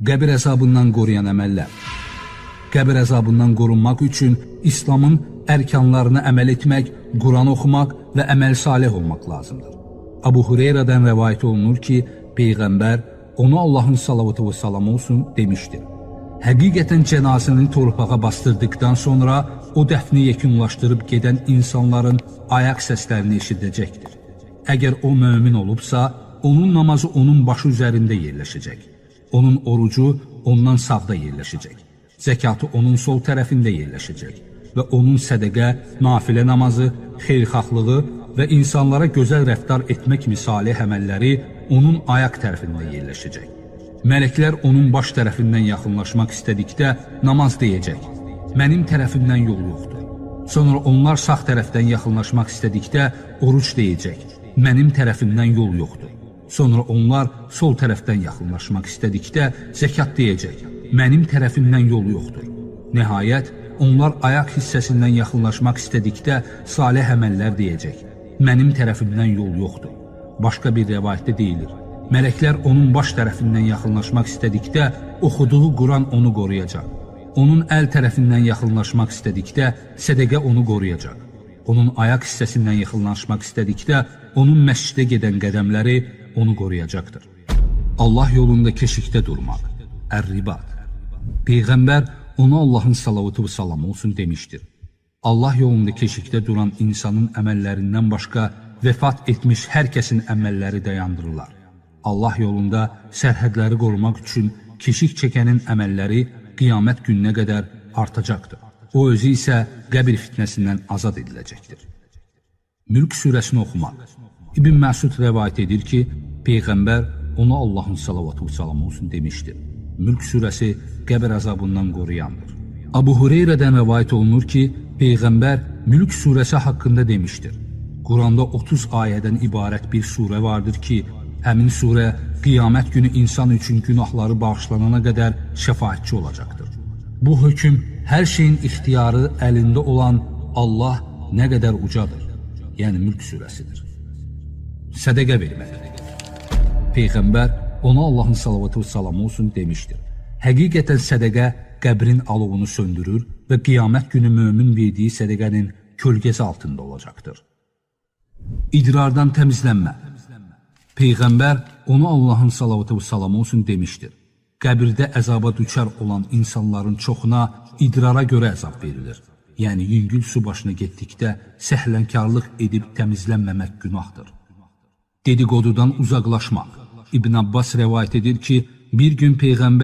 Qəbir əzabından qoruyan əməllər. Qəbir əzabından qorunmaq üçün İslamın ərkanlarına əməl etmək, Quran oxumaq və əməl salih olmaq lazımdır. Abu Hüreyrədən rəvayət olunur ki, Peyğəmbər, ona Allahın salavatı və salamı olsun, demişdir. Həqiqətən cənazəni torpağa bastırdıqdan sonra o dəfni yekunlaşdırıb gedən insanların ayaq səslərini eşidəcəkdir. Əgər o mömin olubsa, onun namazı onun başı üzərində yerləşəcək. Onun orucu ondan sağda yerləşəcək. Zəkatı onun sol tərəfində yerləşəcək. Və onun sədəqə, nafilə namazı, xeyirxahlığı və insanlara gözəl rəftar etmək misali əməlləri onun ayaq tərəfində yerləşəcək. Mələklər onun baş tərəfindən yaxınlaşmaq istədikdə namaz deyəcək. Mənim tərəfimdən yol yoxdur. Sonra onlar sağ tərəfdən yaxınlaşmaq istədikdə oruc deyəcək. Mənim tərəfimdən yol yoxdur. Sonra onlar sol tərəfdən yaxınlaşmaq istədikdə zəkat deyəcək. Mənim tərəfimdən yol yoxdur. Nəhayət, onlar ayaq hissəsindən yaxınlaşmaq istədikdə salih əməllər deyəcək. Mənim tərəfimdən yol yoxdur. Başqa bir rəvayətdə deyilir. Mələklər onun baş tərəfindən yaxınlaşmaq istədikdə oxuduğu Quran onu qoruyacaq. Onun əl tərəfindən yaxınlaşmaq istədikdə sədəqə onu qoruyacaq. Onun ayaq hissəsindən yaxınlaşmaq istədikdə onun məscidə gedən qədəmləri onu qoruyacaqdır. Allah yolunda keşikdə durmaq. Ər-Ribat. Peyğəmbər ona Allahın salavatı və salamı olsun demişdir. Allah yolunda keşikdə duran insanın əməllərindən başqa vəfat etmiş hər kəsin əməlləri dayandırırlar. Allah yolunda sərhədləri qorumaq üçün keşik çəkənin əməlləri qiyamət gününə qədər artacaqdır. O özü isə qəbir fitnəsindən azad ediləcəkdir. Mülk surəsini oxumaq. İbn Məsud rəvayət edir ki, Peyğəmbər ona Allahın salavatı və salamı olsun demişdir. Mülk surəsi qəbir əzabından qoruyandır. Abu Hüreyrədən rəvayət olunur ki, Peyğəmbər Mülk surəsi haqqında demişdir. Quranda 30 ayədən ibarət bir surə vardır ki, həmin surə qiyamət günü insan üçün günahları bağışlanana qədər şəfaətçi olacaqdır. Bu hökm hər şeyin ixtiyarı əlində olan Allah nə qədər ucadır, yəni Mülk surəsidir. Sədəqə vermək. Peyğəmbər ona Allahın salavatı və salamı olsun demişdir. Həqiqətən sədəqə qəbrin alovunu söndürür və qiyamət günü mömin verdiyi sədəqənin kölgəsi altında olacaqdır. İdrardan təmizlənmə. Peyğəmbər ona Allahın salavatı və salamı olsun demişdir. Qəbirdə əzaba düçar olan insanların çoxuna idrara görə əzab verilir. Yəni, yüngül su başına getdikdə səhlənkarlıq edib təmizlənməmək günahdır. Dedikodudan uzaqlaşmaq. İbn Abbas rəvayət edir ki, bir gün Peyğəmbər